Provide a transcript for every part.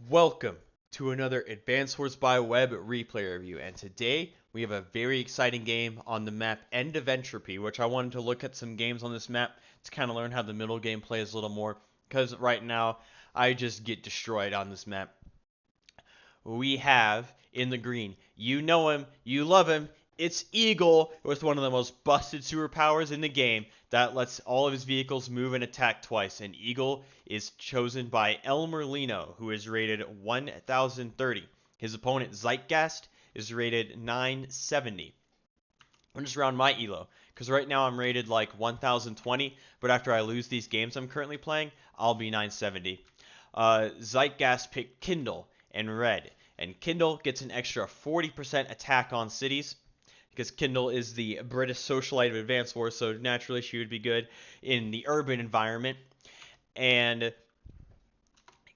Welcome to another Advanced Wars by Web replay review, and today we have a very exciting game on the map End of Entropy, which I wanted to look at some games on this map to kind of learn how the middle game plays a little more, because right now I just get destroyed on this map. We have in the green, you know him, you love him, it's Eagle with one of the most busted superpowers in the game that lets all of his vehicles move and attack twice. And Eagle is chosen by El Merlino, who is rated 1030. His opponent Zeitgeist is rated 970. I'm just around my elo because right now I'm rated like 1020, but after I lose these games I'm currently playing, I'll be 970. Zeitgeist picked Kindle and Red, and Kindle gets an extra 40% attack on cities because Kindle is the British socialite of Advanced Wars, so naturally she would be good in the urban environment. And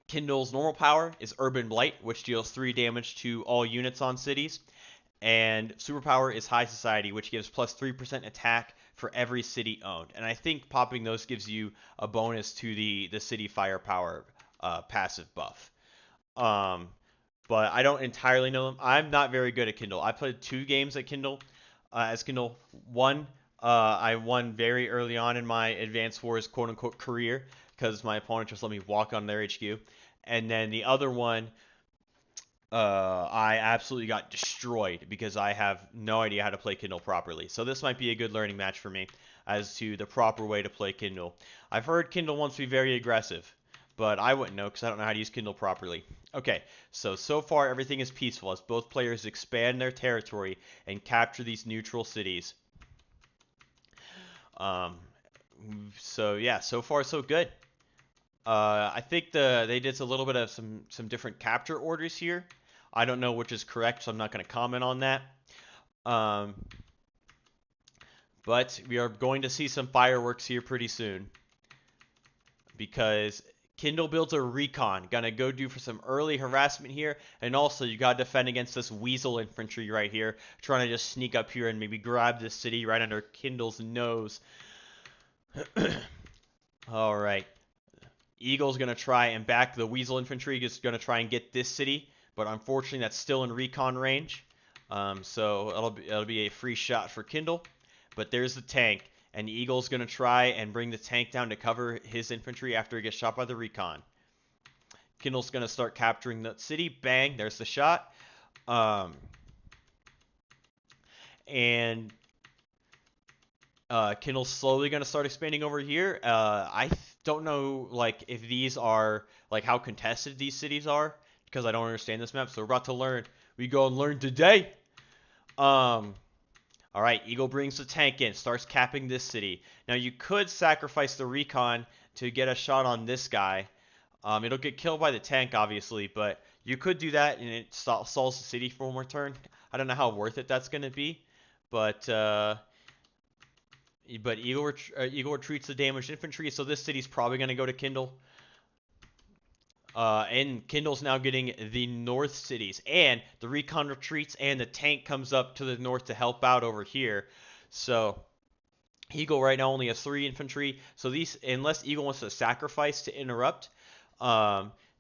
Kindle's normal power is Urban Blight, which deals 3 damage to all units on cities. And superpower is High Society, which gives plus 3% attack for every city owned. And I think popping those gives you a bonus to the city firepower passive buff. But I don't entirely know them. I'm not very good at Kindle. I played 2 games at Kindle as Kindle. One, I won very early on in my Advanced Wars quote-unquote career because my opponent just let me walk on their HQ. And then the other one, I absolutely got destroyed because I have no idea how to play Kindle properly. So this might be a good learning match for me as to the proper way to play Kindle. I've heard Kindle wants to be very aggressive, but I wouldn't know because I don't know how to use Kindle properly. Okay, so far everything is peaceful as both players expand their territory and capture these neutral cities. So yeah, so far so good. I think they did a little bit of some different capture orders here. I don't know which is correct, so I'm not going to comment on that. But we are going to see some fireworks here pretty soon because Kindle builds a recon. Gonna go do for some early harassment here, and also you gotta defend against this weasel infantry right here, trying to just sneak up here and maybe grab this city right under Kindle's nose. All right. Eagle's going to try and back the Weasel Infantry, is going to try and get this city, but unfortunately that's still in recon range. So it'll be a free shot for Kindle. But there's the tank, and Eagle's going to try and bring the tank down to cover his infantry after he gets shot by the recon. Kindle's going to start capturing the city. Bang, there's the shot. And Kindle's slowly going to start expanding over here. I don't know like if these are like how contested these cities are because I don't understand this map. So we're about to learn. We go and learn today. All right, Eagle brings the tank in, starts capping this city. Now you could sacrifice the recon to get a shot on this guy. It'll get killed by the tank, obviously, but you could do that and it stalls the city for one more turn. I don't know how worth it that's going to be, but Eagle retreats the damaged infantry, so this city's probably going to go to Kindle. And Kindle's now getting the north cities, and the recon retreats, and the tank comes up to the north to help out over here. So Eagle right now only has 3 infantry, so these, unless Eagle wants to sacrifice to interrupt,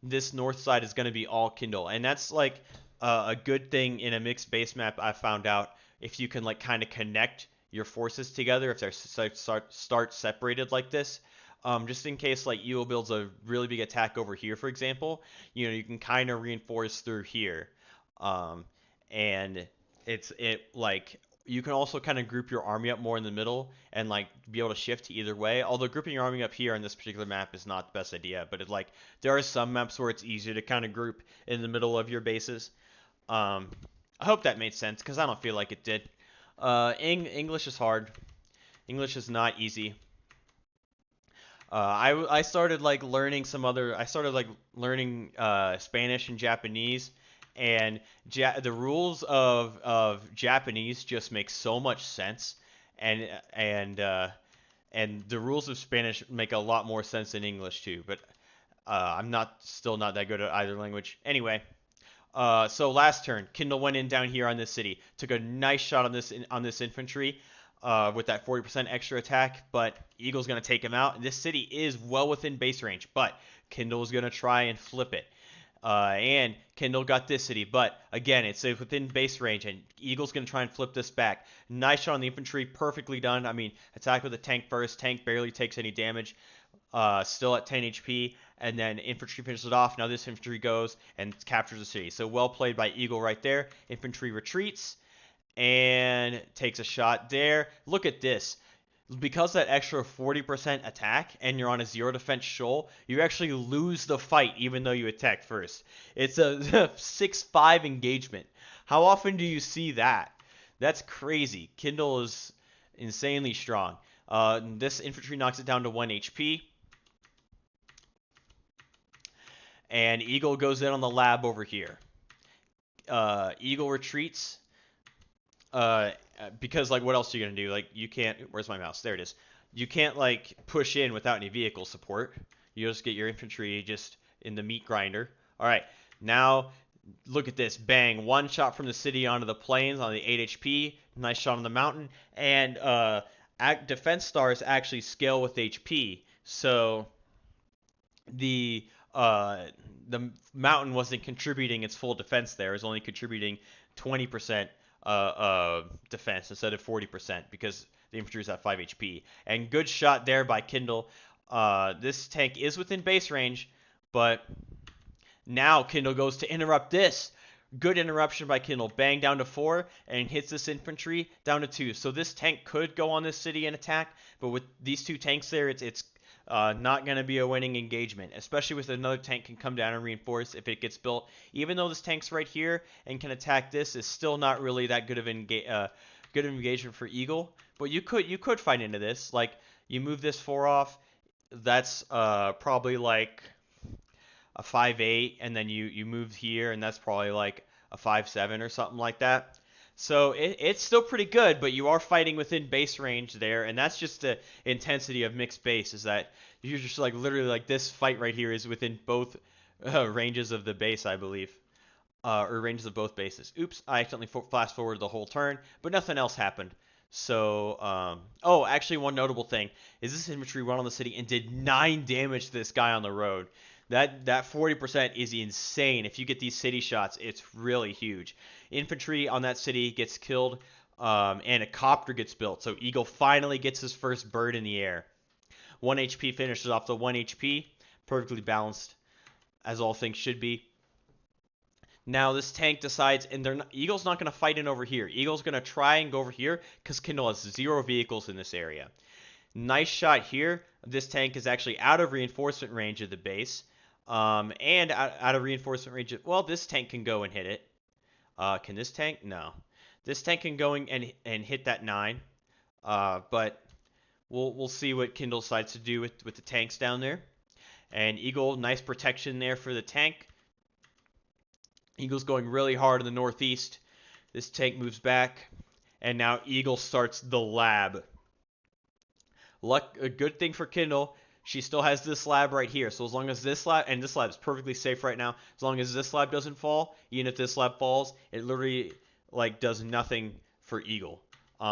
this north side is going to be all Kindle, and that's like a good thing in a mixed base map. I found out if you can like kind of connect your forces together if they're start separated like this. Just in case like Eagle builds a really big attack over here, for example, you can kind of reinforce through here. And it like you can also kind of group your army up more in the middle and like be able to shift to either way. Although grouping your army up here on this particular map is not the best idea, but it's like there are some maps where it's easier to kind of group in the middle of your bases. I hope that made sense because I don't feel like it did. English is hard. English is not easy. I started like learning learning Spanish and Japanese, and the rules of Japanese just make so much sense, and and the rules of Spanish make a lot more sense than English too. But I'm still not that good at either language. Anyway. So last turn, Kindle went in down here on this city, took a nice shot on this infantry with that 40% extra attack, but Eagle's going to take him out. And this city is well within base range, but Kindle is going to try and flip it. And Kindle got this city, but again, it's within base range, and Eagle's going to try and flip this back. Nice shot on the infantry, perfectly done. I mean, attack with the tank first. Tank barely takes any damage, still at 10 HP, and then infantry finishes it off. Now this infantry goes and captures the city. So well played by Eagle right there. Infantry retreats and takes a shot there. Look at this. Because that extra 40% attack and you're on a 0 defense shoal, you actually lose the fight even though you attack first. It's a 6-5 engagement. How often do you see that? That's crazy. Kindle is insanely strong. This infantry knocks it down to 1 HP. And Eagle goes in on the lab over here. Eagle retreats. Because like what else are you gonna do? Like you can't. Where's my mouse? There it is. You can't like push in without any vehicle support. You just get your infantry just in the meat grinder. All right, now look at this. Bang! One shot from the city onto the plains on the 8 HP. Nice shot on the mountain. And defense stars actually scale with HP. So the mountain wasn't contributing its full defense there. It was only contributing 20% defense instead of 40% because the infantry is at 5 HP. And good shot there by Kindle. This tank is within base range, but now Kindle goes to interrupt this. Good interruption by Kindle. Bang down to 4 and hits this infantry down to 2. So this tank could go on this city and attack, but with these two tanks there, it's not going to be a winning engagement, especially with another tank can come down and reinforce if it gets built. Even though this tank's right here and can attack this, is still not really that good of engagement for Eagle. But you could fight into this. Like you move this 4 off, that's probably like a 5-8, and then you move here, and that's probably like a 5-7 or something like that. So it's still pretty good, but you are fighting within base range there, and that's just the intensity of mixed base, is that you're just like literally like this fight right here is within both ranges of the base, I believe, or ranges of both bases. Oops, I accidentally fast forwarded the whole turn, but nothing else happened. So, oh, actually one notable thing is this infantry run on the city and did 9 damage to this guy on the road. That 40% is insane. If you get these city shots, it's really huge. Infantry on that city gets killed, and a copter gets built. So Eagle finally gets his first bird in the air. 1 HP finishes off the 1 HP. Perfectly balanced, as all things should be. Now this tank decides, and Eagle's not going to fight in over here. Eagle's going to try and go over here because Kindle has 0 vehicles in this area. Nice shot here. This tank is actually out of reinforcement range of the base. And out of reinforcement range. Well, this tank can go and hit it. Can this tank? No. This tank can go and hit that 9. But we'll see what Kindle decides to do with the tanks down there. And Eagle, nice protection there for the tank. Eagle's going really hard in the northeast. This tank moves back. And now Eagle starts the lab. A good thing for Kindle, she still has this lab right here. So as long as this lab, and this lab is perfectly safe right now, as long as this lab doesn't fall, even if this lab falls, it literally like does nothing for Eagle,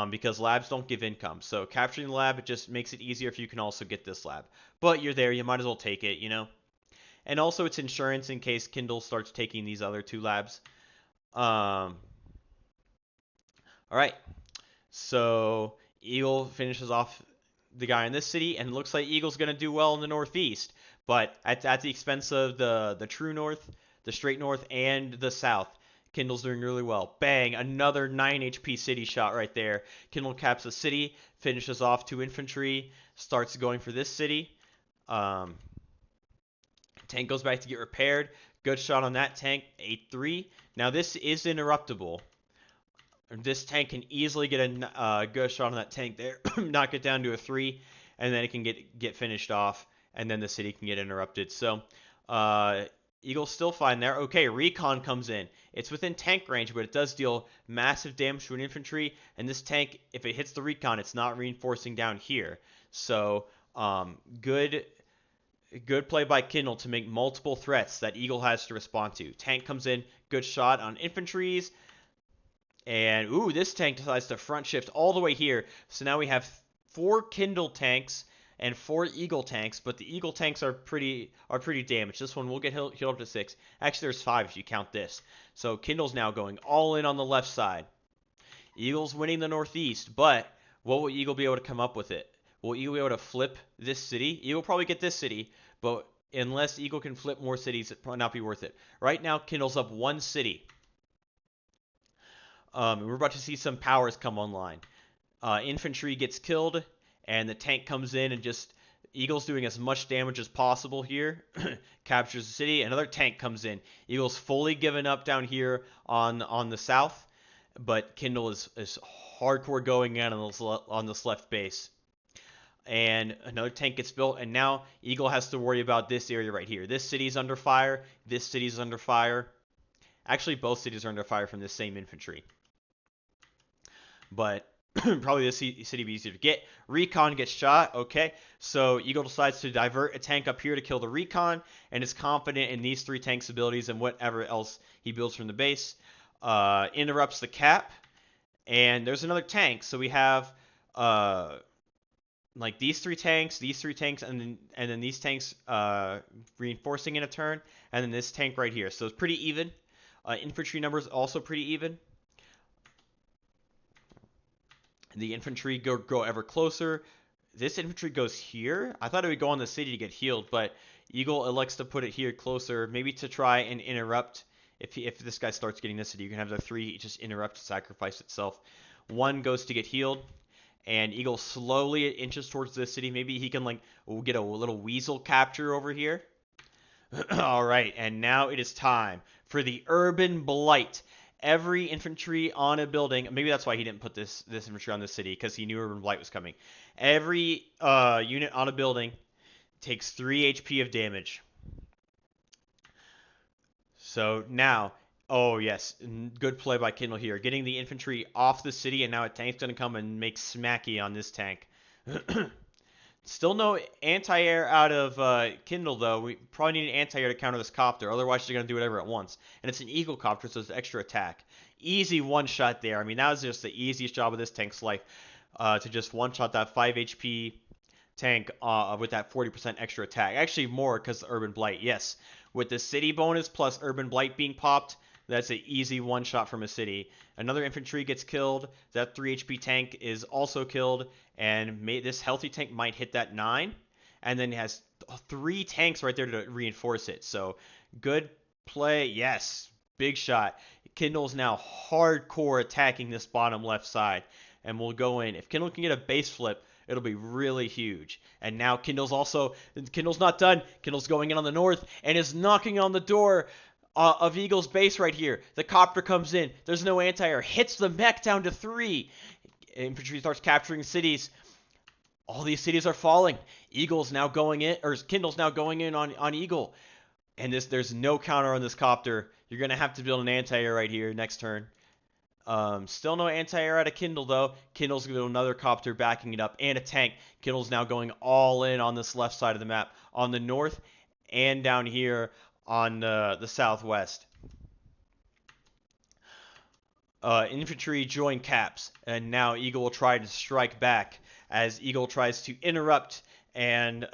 because labs don't give income. So capturing the lab, it just makes it easier if you can also get this lab. But you're there, you might as well take it, you know. And also it's insurance in case Kindle starts taking these other 2 labs. All right, so Eagle finishes off the guy in this city, and it looks like Eagle's going to do well in the northeast, but at the expense of the true north, the straight north, and the south. Kindle's doing really well. Bang, another 9 HP city shot right there. Kindle caps the city, finishes off 2 infantry, starts going for this city. Tank goes back to get repaired. Good shot on that tank, 8-3. Now this is interruptible. This tank can easily get a good shot on that tank there, knock it down to a 3, and then it can get finished off, and then the city can get interrupted. So Eagle's still fine there. Okay, recon comes in. It's within tank range, but it does deal massive damage to an infantry, and this tank, if it hits the recon, it's not reinforcing down here. So good play by Kindle to make multiple threats that Eagle has to respond to. Tank comes in, good shot on infantries. And, ooh, this tank decides to front shift all the way here. So now we have 4 Kindle tanks and 4 Eagle tanks, but the Eagle tanks are pretty damaged. This one will get healed up to 6. Actually, there's 5 if you count this. So Kindle's now going all in on the left side. Eagle's winning the northeast, but what will Eagle be able to come up with it? Will Eagle be able to flip this city? Eagle will probably get this city, but unless Eagle can flip more cities, it might not be worth it. Right now, Kindle's up 1 city. We're about to see some powers come online. Infantry gets killed, and the tank comes in and just Eagle's doing as much damage as possible here. Captures the city. Another tank comes in. Eagle's fully given up down here on the south, but Kindle is hardcore going in on this left base. And another tank gets built, and now Eagle has to worry about this area right here. This city's under fire. This city's under fire. Actually, both cities are under fire from this same infantry. But probably this city be easier to get. Recon gets shot. Okay, so Eagle decides to divert a tank up here to kill the Recon, and is confident in these 3 tanks' abilities and whatever else he builds from the base. Interrupts the cap, and there's another tank. So we have like these 3 tanks, and then these tanks reinforcing in a turn, and then this tank right here. So it's pretty even. Infantry numbers also pretty even. The infantry go ever closer. This infantry goes here. I thought it would go on the city to get healed, but Eagle elects to put it here closer, maybe to try and interrupt. If this guy starts getting this city, you can have the 3 just interrupt, sacrifice itself. 1 goes to get healed, and Eagle slowly inches towards this city. Maybe he can like get a little weasel capture over here. All right, and now it is time for the Urban Blight. Every infantry on a building, maybe that's why he didn't put this infantry on the city, because he knew Urban Blight was coming. Every unit on a building takes 3 HP of damage. So now, oh yes, good play by Kindle here. Getting the infantry off the city, and now a tank's going to come and make smacky on this tank. Still no anti-air out of Kindle, though. We probably need an anti-air to counter this copter. Otherwise, she's going to do whatever at once. And it's an Eagle copter, so it's extra attack. Easy one-shot there. I mean, that was just the easiest job of this tank's life. To just one-shot that 5 HP tank with that 40% extra attack. Actually, more because Urban Blight. Yes, with the city bonus plus Urban Blight being popped, that's an easy one-shot from a city. Another infantry gets killed. That 3 HP tank is also killed. And this healthy tank might hit that 9. And then it has 3 tanks right there to reinforce it. So, good play. Yes, big shot. Kindle's now hardcore attacking this bottom left side. And we'll go in. If Kindle can get a base flip, it'll be really huge. And now Kindle's not done. Kindle's going in on the north and is knocking on the door of Eagle's base right here. The copter comes in. There's no anti-air. Hits the mech down to 3. Infantry starts capturing cities. All these cities are falling. Kindle's now going in on Eagle. And there's no counter on this copter. You're going to have to build an anti-air right here next turn. Still no anti-air out of Kindle, though. Kindle's going to build another copter backing it up and a tank. Kindle's now going all in on this left side of the map. On the north and down here on the southwest. Infantry join caps, and now Eagle will try to strike back as Eagle tries to interrupt and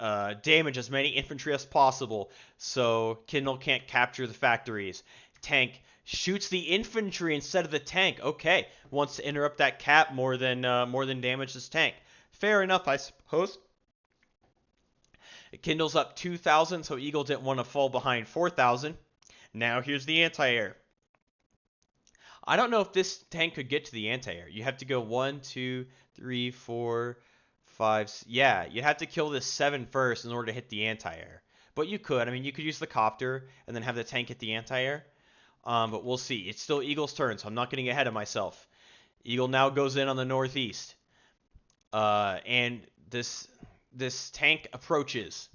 damage as many infantry as possible, so Kindle can't capture the factories. Tank shoots the infantry instead of the tank. Okay, wants to interrupt that cap more than damage this tank. Fair enough, I suppose. Kindle's up 2,000, so Eagle didn't want to fall behind 4,000. Now here's the anti-air. I don't know if this tank could get to the anti-air. You have to go 1, 2, 3, 4, 5. Yeah, you have to kill this 7 first in order to hit the anti-air. But you could. I mean, you could use the copter and then have the tank hit the anti-air. But we'll see. It's still Eagle's turn, so I'm not getting ahead of myself. Eagle now goes in on the northeast. And this tank approaches.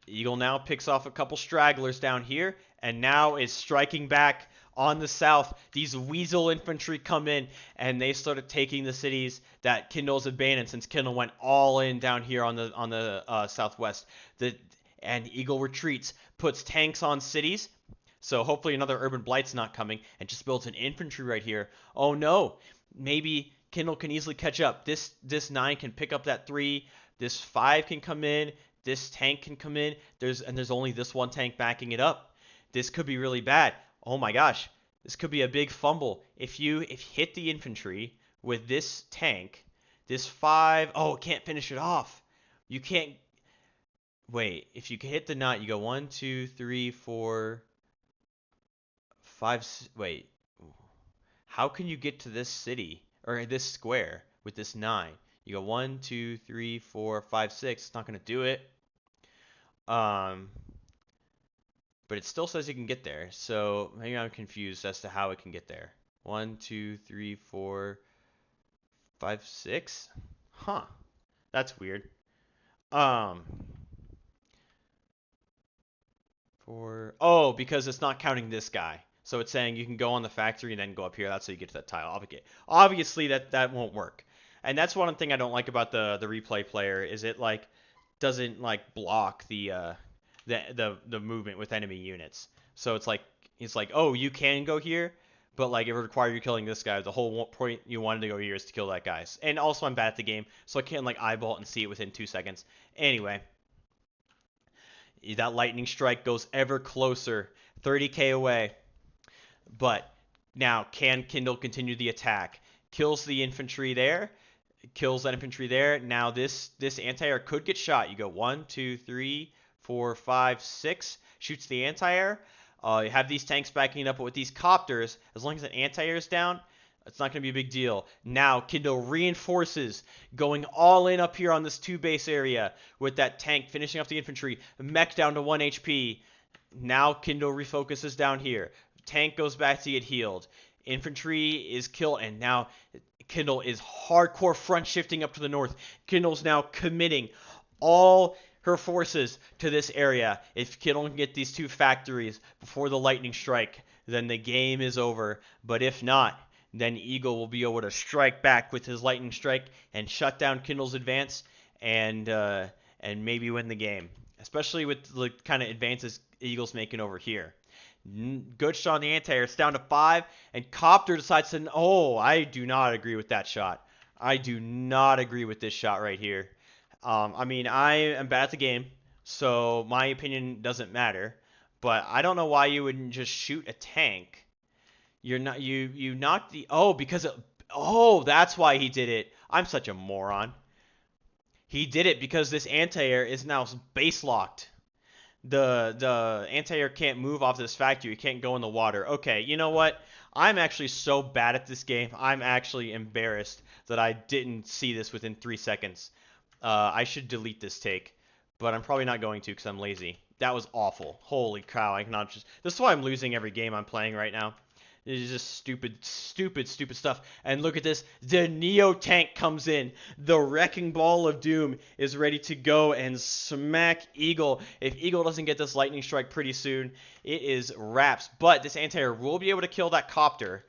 Eagle now picks off a couple stragglers down here, and now is striking back on the south. These weasel infantry come in, and they started taking the cities that Kindle's abandoned, since Kindle went all in down here on the southwest. And Eagle retreats, puts tanks on cities. So hopefully another Urban Blight's not coming, and just builds an infantry right here. Oh no, maybe Kindle can easily catch up. This 9 can pick up that 3. This 5 can come in. This tank can come in. There's only this one tank backing it up. This could be really bad. Oh my gosh. This could be a big fumble. If you hit the infantry with this tank, this 5, oh, it can't finish it off. You can't. Wait, if you can hit the 9, you go 1, 2, 3, 4, 5. Wait. How can you get to this city or this square with this 9? You go 1, 2, 3, 4, 5, 6. It's not going to do it. But it still says you can get there. So maybe I'm confused as to how it can get there. 1, 2, 3, 4, 5, 6. Huh. That's weird. 4. Oh, because it's not counting this guy. So it's saying you can go on the factory and then go up here. That's how you get to that tile. Obviously, that won't work. And that's one thing I don't like about the replay player is it like doesn't like block the movement with enemy units. So it's like oh, you can go here, but like it would require you killing this guy. The whole point you wanted to go here is to kill that guy. And also I'm bad at the game, so I can't like eyeball it and see it within 2 seconds. Anyway, that lightning strike goes ever closer, 30k away. But now, can Kindle continue the attack? Kills the infantry there. Kills that infantry there. Now this anti-air could get shot. You go 1, 2, 3, 4, 5, 6. Shoots the anti-air. You have these tanks backing up, but with these copters, as long as an anti-air is down, it's not going to be a big deal. Now, Kindle reinforces, going all in up here on this 2 base area with that tank finishing off the infantry. Mech down to 1 HP. Now Kindle refocuses down here. Tank goes back to get healed. Infantry is killed, and now Kindle is hardcore front shifting up to the north. Kindle's now committing all her forces to this area. If Kindle can get these 2 factories before the lightning strike, then the game is over. But if not, then Eagle will be able to strike back with his lightning strike and shut down Kindle's advance and maybe win the game. Especially with the kind of advances Eagle's making over here. Good shot on the anti-air. It's down to 5, and Copter decides to. Oh, I do not agree with that shot. I do not agree with this shot right here. I mean, I am bad at the game, so my opinion doesn't matter. But I don't know why you wouldn't just shoot a tank. You're not. You knocked the. Oh, because. That's why he did it. I'm such a moron. He did it because this anti-air is now base locked. The anti-air can't move off this factory. It can't go in the water. Okay, you know what? I'm actually so bad at this game. I'm actually embarrassed that I didn't see this within 3 seconds. I should delete this take, but I'm probably not going to because I'm lazy. That was awful. Holy cow! I cannot just. This is why I'm losing every game I'm playing right now. It is just stupid stuff. And look at this. The Neo tank comes in. The Wrecking Ball of Doom is ready to go and smack Eagle. If Eagle doesn't get this lightning strike pretty soon, it is wraps. But this anti-air will be able to kill that copter.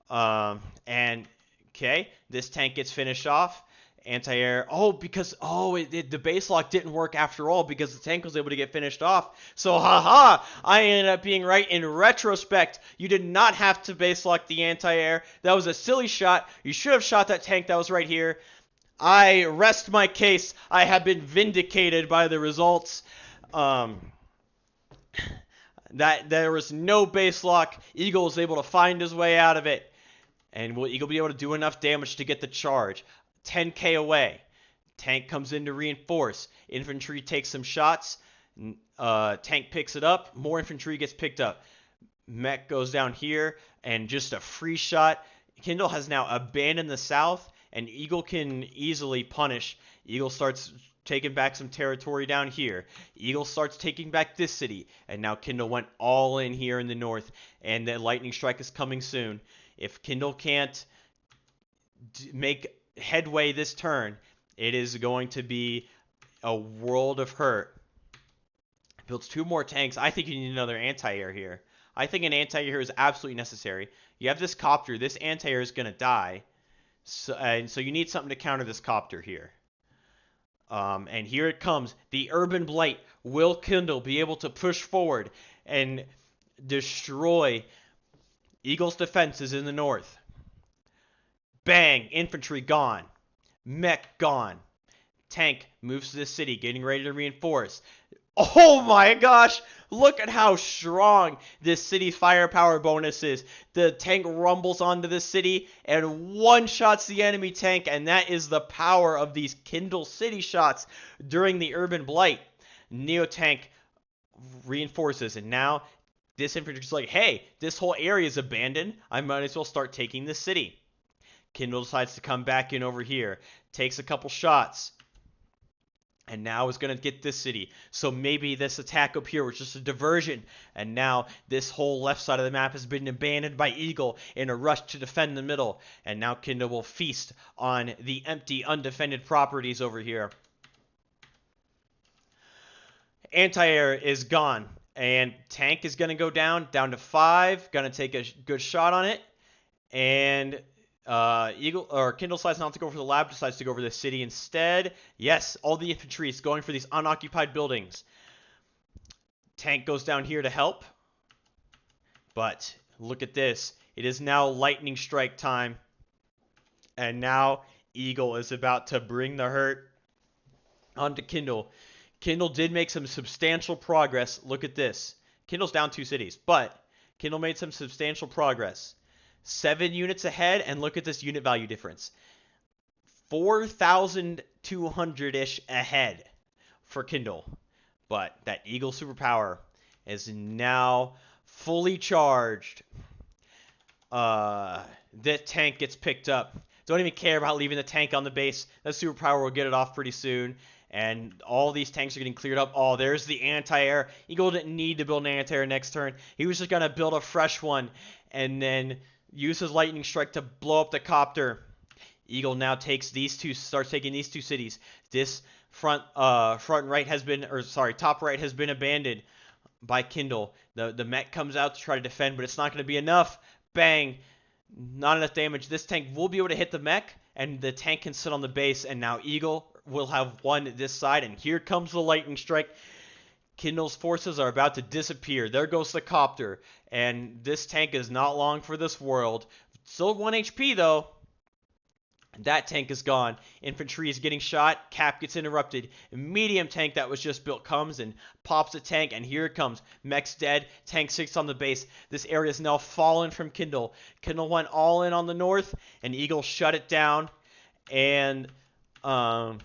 And, okay, this tank gets finished off. Anti-air. Oh, because the base lock didn't work after all because the tank was able to get finished off. So haha, I ended up being right in retrospect. You did not have to base lock the anti-air. That was a silly shot. You should have shot that tank that was right here. I rest my case. I have been vindicated by the results. That there was no base lock. Eagle was able to find his way out of it. And will Eagle be able to do enough damage to get the charge? 10k away. Tank comes in to reinforce. Infantry takes some shots. Tank picks it up. More infantry gets picked up. Mech goes down here, and just a free shot. Kindle has now abandoned the south, and Eagle can easily punish. Eagle starts taking back some territory down here. Eagle starts taking back this city, and now Kindle went all in here in the north, and the lightning strike is coming soon. If Kindle can't make headway this turn, it is going to be a world of hurt. Builds 2 more tanks. I think you need another anti-air here. I think an anti-air is absolutely necessary. You have this copter. This anti-air is going to die. So you need something to counter this copter here. And here it comes. The Urban Blight. Will Kindle be able to push forward and destroy Eagle's defenses in the north? Bang! Infantry gone. Mech gone. Tank moves to the city, getting ready to reinforce. Oh my gosh! Look at how strong this city's firepower bonus is. The tank rumbles onto the city and one-shots the enemy tank, and that is the power of these Kindle City shots during the Urban Blight. Neo tank reinforces, and now this infantry's like, hey, this whole area is abandoned. I might as well start taking the city. Kindle decides to come back in over here, takes a couple shots, and now is going to get this city. So maybe this attack up here was just a diversion, and now this whole left side of the map has been abandoned by Eagle in a rush to defend the middle, and now Kindle will feast on the empty, undefended properties over here. Anti-air is gone, and tank is going to go down to 5, going to take a good shot on it, and Kindle decides not to go for the lab, decides to go for the city instead. Yes, all the infantry is going for these unoccupied buildings. Tank goes down here to help. But look at this. It is now lightning strike time. And now Eagle is about to bring the hurt onto Kindle. Kindle did make some substantial progress. Look at this. Kindle's down 2 cities, but Kindle made some substantial progress. 7 units ahead, and look at this unit value difference. 4,200-ish ahead for Kindle. But that Eagle superpower is now fully charged. That tank gets picked up. Don't even care about leaving the tank on the base. That superpower will get it off pretty soon. And all these tanks are getting cleared up. Oh, there's the anti-air. Eagle didn't need to build an anti-air next turn. He was just going to build a fresh one and then use his lightning strike to blow up the copter. Eagle now takes these two, starts taking these 2 cities. This top right has been abandoned by Kindle. The mech comes out to try to defend, but it's not going to be enough. Bang! Not enough damage. This tank will be able to hit the mech, and the tank can sit on the base, and now Eagle will have won this side, and here comes the lightning strike. Kindle's forces are about to disappear. There goes the copter, and this tank is not long for this world. Still 1 HP, though. That tank is gone. Infantry is getting shot. Cap gets interrupted. A medium tank that was just built comes and pops the tank, and here it comes. Mech's dead. Tank 6 on the base. This area is now fallen from Kindle. Kindle went all in on the north, and Eagle shut it down. And now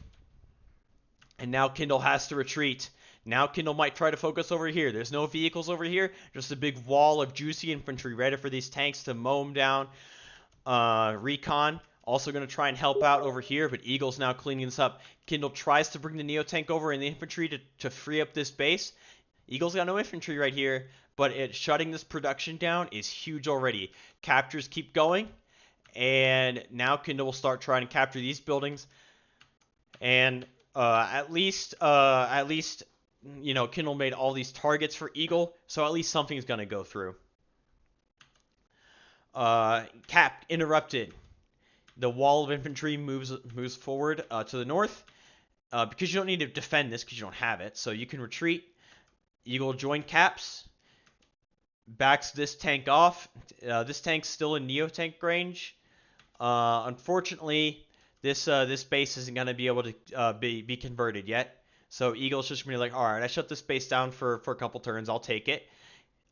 Kindle has to retreat. Now Kindle might try to focus over here. There's no vehicles over here. Just a big wall of juicy infantry ready for these tanks to mow them down. Recon also going to try and help out over here, but Eagle's now cleaning this up. Kindle tries to bring the Neo tank over in the infantry to free up this base. Eagle's got no infantry right here, but shutting this production down is huge already. Captures keep going, and now Kindle will start trying to capture these buildings. And at least you know, Kindle made all these targets for Eagle, so at least something's going to go through. Cap interrupted. The wall of infantry moves forward to the north. Because you don't need to defend this because you don't have it, so you can retreat. Eagle join Caps. Backs this tank off. This tank's still in Neo tank range. Unfortunately, this base isn't going to be able to be converted yet. So Eagle's just going to be like, all right, I shut this base down for a couple turns. I'll take it.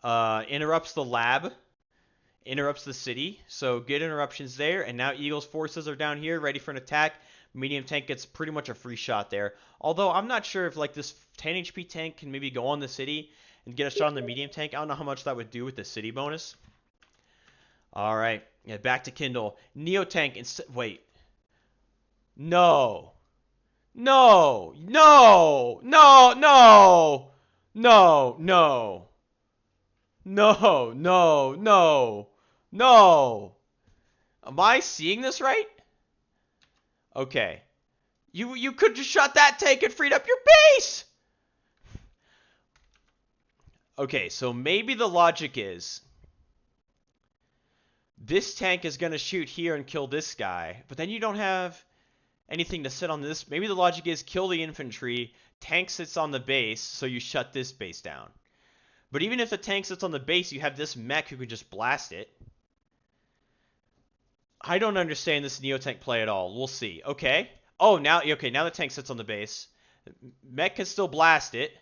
Interrupts the lab. Interrupts the city. So good interruptions there. And now Eagle's forces are down here ready for an attack. Medium tank gets pretty much a free shot there. Although I'm not sure if like this 10 HP tank can maybe go on the city and get a shot on the medium tank. I don't know how much that would do with the city bonus. All right. Yeah, back to Kindle. Neo tank. Wait. No. No. No. No. No. No. No. No. No. No. No. Am I seeing this right? Okay. You could just shot that tank and freed up your base! Okay, so maybe the logic is this tank is going to shoot here and kill this guy, but then you don't have anything to sit on this. Maybe the logic is kill the infantry, tank sits on the base, so you shut this base down. But even if the tank sits on the base, you have this mech who can just blast it. I don't understand this Neo-Tank play at all. We'll see. Okay. Oh, now the tank sits on the base. Mech can still blast it.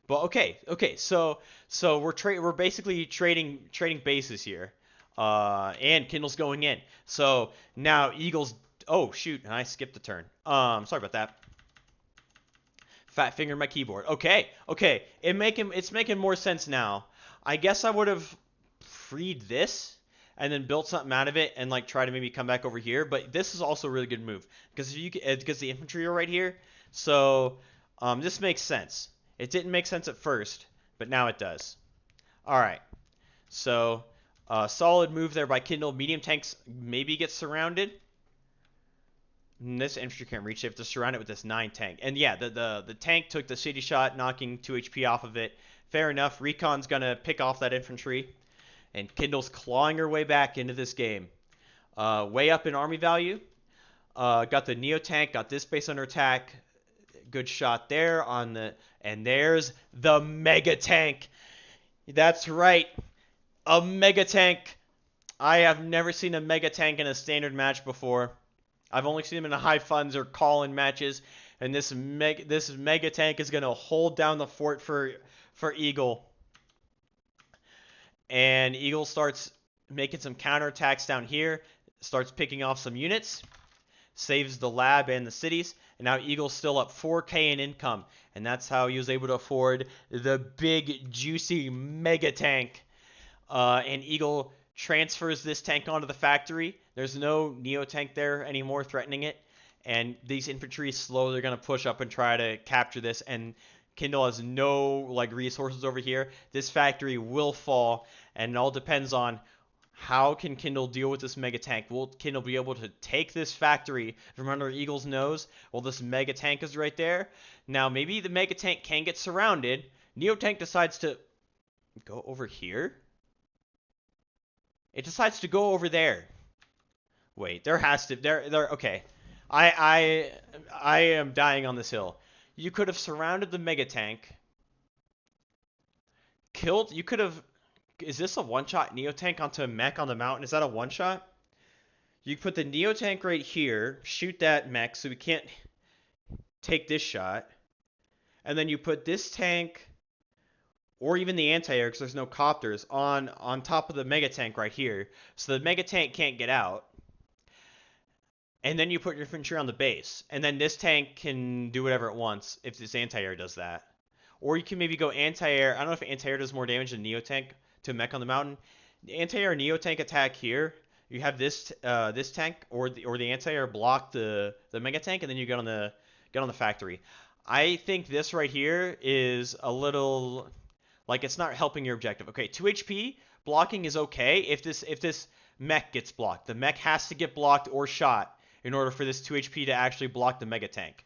But okay. So we're basically trading bases here. And Kindle's going in. So now Eagles. Oh shoot! I skipped the turn. Sorry about that. Fat finger my keyboard. Okay. It's making more sense now. I guess I would have freed this and then built something out of it and like try to maybe come back over here. But this is also a really good move because because the infantry are right here. So this makes sense. It didn't make sense at first, but now it does. All right. So solid move there by Kindle. Medium tanks maybe get surrounded. This infantry can't reach it. They have to surround it with this 9 tank. And yeah, the tank took the city shot, knocking 2 HP off of it. Fair enough. Recon's going to pick off that infantry. And Kindle's clawing her way back into this game. Way up in army value. Got the Neo tank, got this base under attack. Good shot there on the... And there's the Mega Tank. That's right. A Mega Tank. I have never seen a Mega Tank in a standard match before. I've only seen them in the high funds or call-in matches. And this Mega Tank is going to hold down the fort for Eagle. And Eagle starts making some counterattacks down here. Starts picking off some units. Saves the lab and the cities. And now Eagle's still up 4K in income. And that's how he was able to afford the big, juicy Mega Tank. And Eagle transfers this tank onto the factory. There's no Neo tank there anymore threatening it. And these infantry slowly are going to push up and try to capture this. And Kindle has no like resources over here. This factory will fall. And it all depends on how can Kindle deal with this Mega Tank. Will Kindle be able to take this factory from under Eagle's nose? Well, this Mega Tank is right there. Now, maybe the Mega Tank can get surrounded. Neo Tank decides to go over here. It decides to go over there. Wait, there has to... Okay. I am dying on this hill. You could have surrounded the Mega Tank. Killed... You could have... Is this a one-shot Neo Tank onto a mech on the mountain? Is that a one-shot? You put the Neo Tank right here. Shoot that mech so we can't take this shot. And then you put this tank... or even the anti-air, because there's no copters, on top of the Mega Tank right here. So the Mega Tank can't get out. And then you put your infantry on the base. And then this tank can do whatever it wants if this anti-air does that. Or you can maybe go anti-air. I don't know if anti-air does more damage than Neo Tank to mech on the mountain. The anti-air Neo Tank attack here. You have this tank or the anti-air block the Mega Tank, and then you get on the factory. I think this right here is a little... like, it's not helping your objective. Okay, 2 HP, blocking is okay if this mech gets blocked. The mech has to get blocked or shot in order for this 2 HP to actually block the Mega Tank.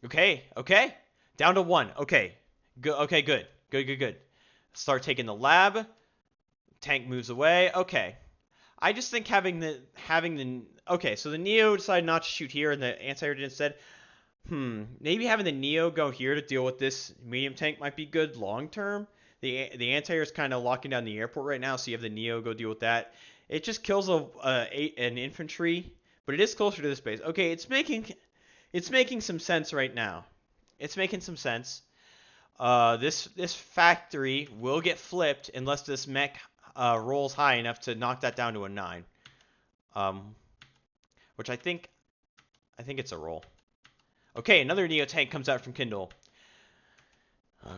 Okay. Down to 1. Okay. Good. Start taking the lab. Tank moves away. Okay. I just think having the... Okay, so the Neo decided not to shoot here and the anti-air did instead. Maybe having the Neo go here to deal with this medium tank might be good long term. The anti-air is kind of locking down the airport right now, so you have the Neo go deal with that. It just kills an infantry, but it is closer to this base. Okay, it's making some sense right now. It's making some sense. This factory will get flipped unless this mech rolls high enough to knock that down to a 9. Which I think it's a roll. Okay, another Neo tank comes out from Kindle.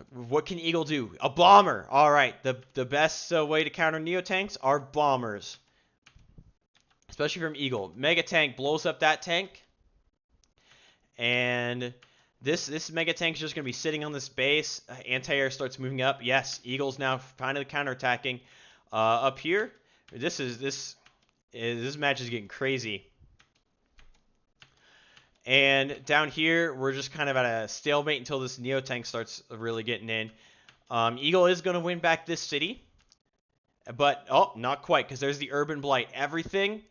What can Eagle do? A bomber. All right, the best way to counter Neo tanks are bombers, especially from Eagle. Mega tank blows up that tank, and this Mega tank is just gonna be sitting on this base. Anti-air starts moving up. Yes, Eagle's now finally counterattacking. Up here, this match is getting crazy. And down here, we're just kind of at a stalemate until this Neo tank starts really getting in. Eagle is going to win back this city. But, oh, not quite, because there's the Urban Blight. Everything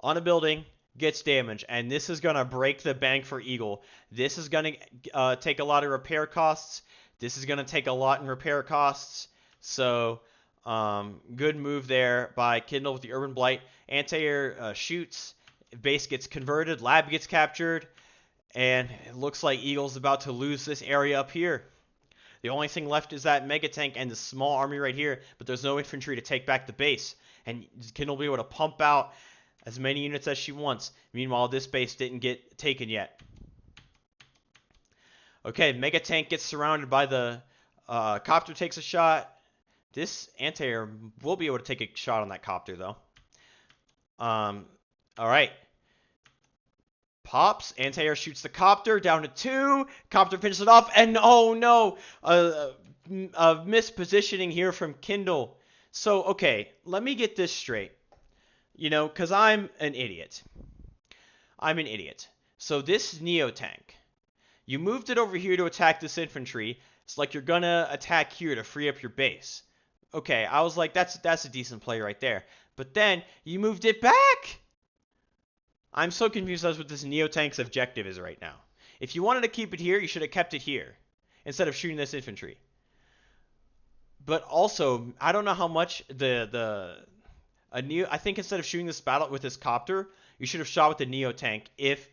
on a building gets damaged, and this is going to break the bank for Eagle. This is going to take a lot of repair costs. This is going to take a lot in repair costs. So, Good move there by Kindle with the Urban Blight. Anti-air shoots. Base gets converted. Lab gets captured. And it looks like Eagle's about to lose this area up here. The only thing left is that Mega Tank and the small army right here, but there's no infantry to take back the base. And Kindle will be able to pump out as many units as she wants. Meanwhile, this base didn't get taken yet. Okay, Mega Tank gets surrounded by the copter, takes a shot. This anti-air will be able to take a shot on that copter, though. All right. Pops. Anti-air shoots the copter down to 2. Copter finishes it off, and oh no, a mispositioning here from Kindle. So, okay, let me get this straight. You know, because I'm an idiot. So this Neo tank, you moved it over here to attack this infantry. It's like you're gonna attack here to free up your base. Okay, I was like, that's a decent play right there. But then you moved it back. I'm so confused as what this Neo tank's objective is right now. If you wanted to keep it here, you should have kept it here instead of shooting this infantry. But also, I don't know how much I think instead of shooting this battle with this copter, you should have shot with the Neo tank if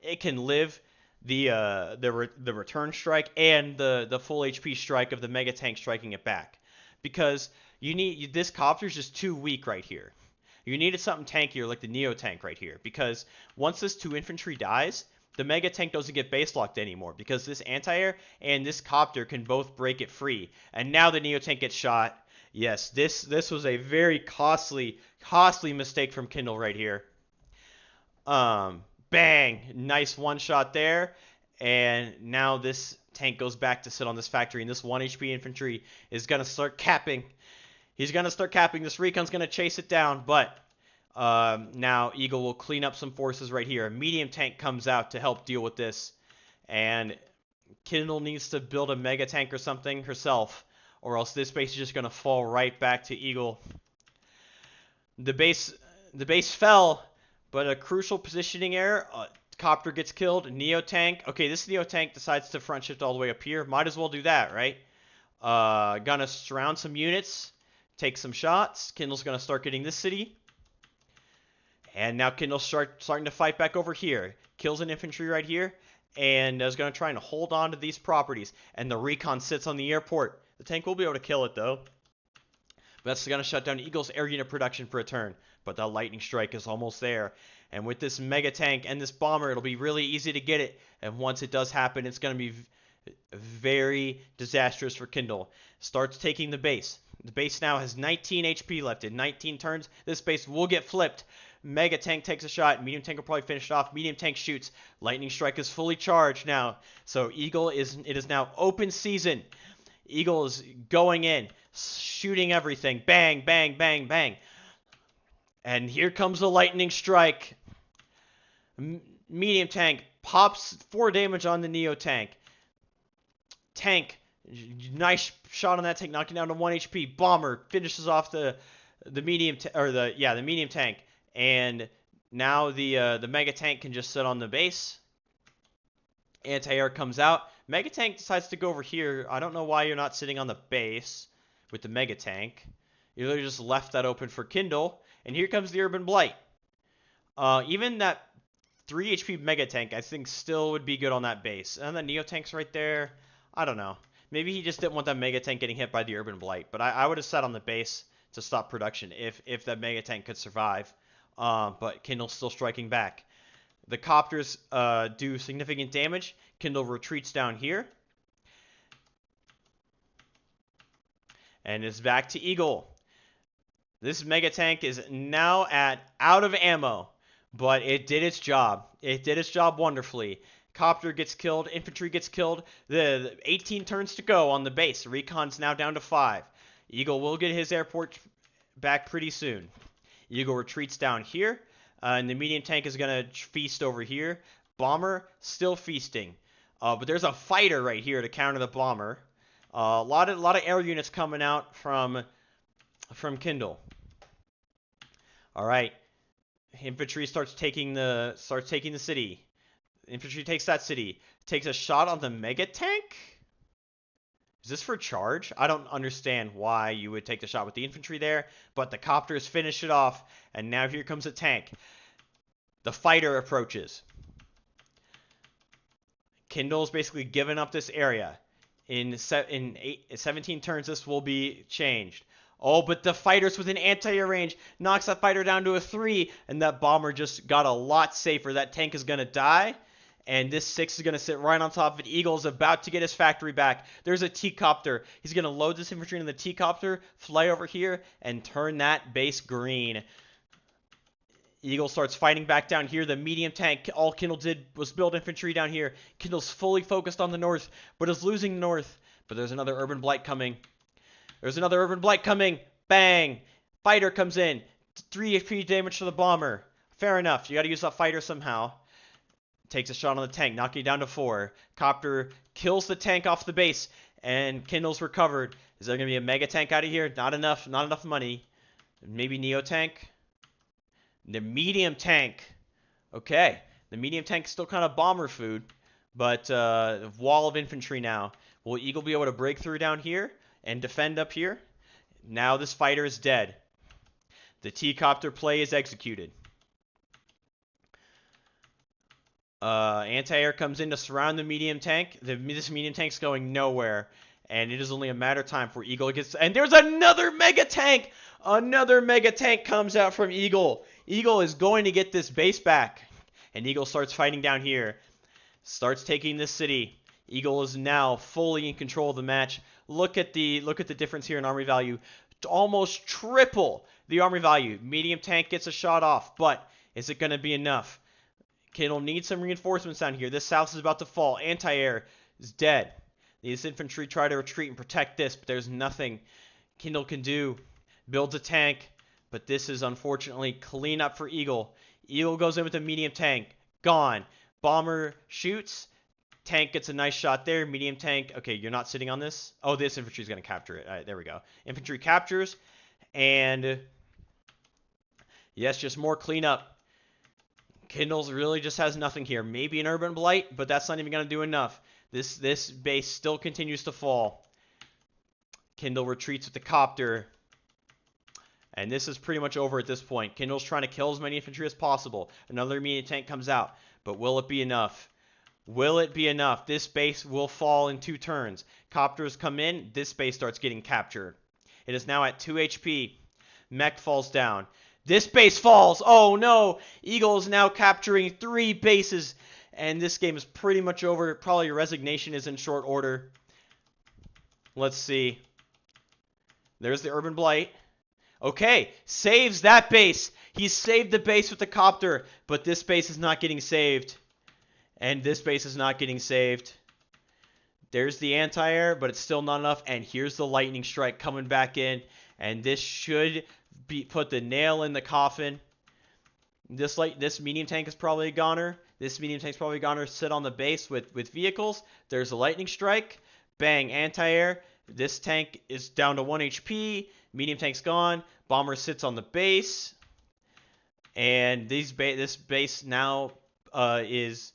it can live the return strike and the full HP strike of the Mega tank striking it back, because this copter is just too weak right here. You needed something tankier like the Neo tank right here, because once this 2 infantry dies, the Mega tank doesn't get base locked anymore, because this anti-air and this copter can both break it free. And now the Neo tank gets shot. Yes, this was a very costly mistake from Kindle right here. Bang! Nice one shot there. And now this tank goes back to sit on this factory, and this 1 HP infantry is going to start capping. He's going to start capping. This Recon's going to chase it down, but now Eagle will clean up some forces right here. A medium tank comes out to help deal with this, and Kindle needs to build a Mega tank or something herself, or else this base is just going to fall right back to Eagle. The base fell, but a crucial positioning error. Copter gets killed. Neo tank. Okay, this Neo tank decides to front shift all the way up here. Might as well do that, right? Gonna surround some units. Take some shots. Kindle's going to start getting this city. And now Kindle's starting to fight back over here. Kills an infantry right here. And is going to try and hold on to these properties. And the Recon sits on the airport. The tank will be able to kill it, though. But that's going to shut down Eagle's air unit production for a turn. But the lightning strike is almost there. And with this Mega tank and this bomber, it'll be really easy to get it. And once it does happen, it's going to be very disastrous for Kindle. Starts taking the base. The base now has 19 HP left. In 19 turns, this base will get flipped. Mega tank takes a shot. Medium tank will probably finish it off. Medium tank shoots. Lightning strike is fully charged now. So it is now open season. Eagle is going in, shooting everything. Bang, bang, bang, bang. And here comes the lightning strike. Medium tank pops 4 damage on the Neo tank. Tank, nice shot on that tank, knocking down to 1 HP. Bomber finishes off the medium the medium tank, and now the Mega tank can just sit on the base. Anti-air comes out. Mega tank decides to go over here. I don't know why you're not sitting on the base with the Mega tank. You literally just left that open for Kindle, and here comes the Urban Blight. Even that 3 HP Mega tank, I think, still would be good on that base. And the Neo tank's right there. I don't know. Maybe he just didn't want that Mega tank getting hit by the Urban Blight. But I would have sat on the base to stop production if that Mega tank could survive. But Kindle's still striking back. The copters do significant damage. Kindle retreats down here. And is back to Eagle. This Mega tank is now out of ammo. But it did its job. It did its job wonderfully. Copter gets killed. Infantry gets killed. The 18 turns to go on the base. Recon's now down to 5. Eagle will get his airport back pretty soon. Eagle retreats down here. And the medium tank is going to feast over here. Bomber still feasting. But there's a fighter right here to counter the bomber. A lot of air units coming out from Kindle. All right. Infantry starts taking the city. Infantry takes that city. Takes a shot on the Mega tank. Is this for charge? I don't understand why you would take the shot with the infantry there, but the copters finish it off, and now here comes a tank. The fighter approaches. Kindle's basically given up this area. In 17 turns, this will be changed. Oh, but the fighter's within anti-air range. Knocks that fighter down to a 3, and that bomber just got a lot safer. That tank is going to die, and this 6 is going to sit right on top of it. Eagle's about to get his factory back. There's a T-copter. He's going to load this infantry into the T-copter, fly over here, and turn that base green. Eagle starts fighting back down here. The medium tank, all Kindle did was build infantry down here. Kindle's fully focused on the north, but is losing north. But there's another urban blight coming. There's another urban blight coming. Bang! Fighter comes in. 3 HP damage to the bomber. Fair enough. You got to use that fighter somehow. Takes a shot on the tank, knocking it down to 4. Copter kills the tank off the base, and Kindle's recovered. Is there going to be a mega tank out of here? Not enough. Not enough money. Maybe Neo tank. The medium tank. Okay. The medium tank is still kind of bomber food. But wall of infantry now. Will Eagle be able to break through down here and defend up here? Now this fighter is dead. The T-copter play is executed. Anti-air comes in to surround the medium tank. This medium tank's going nowhere. And it is only a matter of time for Eagle gets... And there's another mega tank! Another mega tank comes out from Eagle. Eagle is going to get this base back. And Eagle starts fighting down here. Starts taking this city. Eagle is now fully in control of the match. Look at the difference here in army value. Almost triple the army value. Medium tank gets a shot off, but is it going to be enough? Kindle needs some reinforcements down here. This south is about to fall. Anti-air is dead. These infantry try to retreat and protect this, but there's nothing Kindle can do. Builds a tank, but this is unfortunately clean up for Eagle. Eagle goes in with a medium tank. Gone. Bomber shoots. Tank gets a nice shot there. Medium tank. Okay, you're not sitting on this. Oh, this infantry is going to capture it. All right, there we go. Infantry captures. And yes, just more cleanup. Kindle's really just has nothing here. Maybe an urban blight, but that's not even going to do enough. This base still continues to fall. Kindle retreats with the copter. And this is pretty much over at this point. Kindle's trying to kill as many infantry as possible. Another medium tank comes out. But will it be enough? Will it be enough? This base will fall in 2 turns. Copters come in. This base starts getting captured. It is now at 2 HP. Mech falls down. This base falls. Oh no! Eagle is now capturing 3 bases. And this game is pretty much over. Probably your resignation is in short order. Let's see. There's the urban blight. Okay, saves that base. He saved the base with the copter, but this base is not getting saved. And this base is not getting saved. There's the anti-air, but it's still not enough. And here's the lightning strike coming back in. And this should put the nail in the coffin. This medium tank is probably a goner. This medium tank's probably a goner. Sit on the base with vehicles. There's a lightning strike. Bang, anti-air. This tank is down to 1 HP. Medium tank's gone. Bomber sits on the base. And this base now is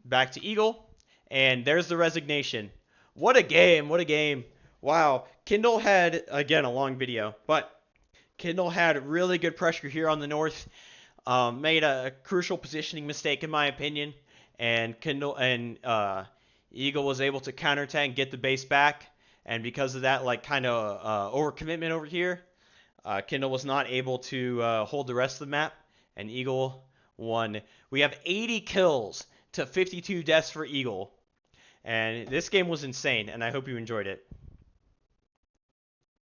back to Eagle. And there's the resignation. What a game. What a game. Wow. Kindle had, again, a long video. But Kindle had really good pressure here on the north. Made a crucial positioning mistake, in my opinion. And Eagle was able to counterattack and get the base back. And because of that, kind of overcommitment over here, Kindle was not able to hold the rest of the map. And Eagle won. We have 80 kills to 52 deaths for Eagle. And this game was insane, and I hope you enjoyed it.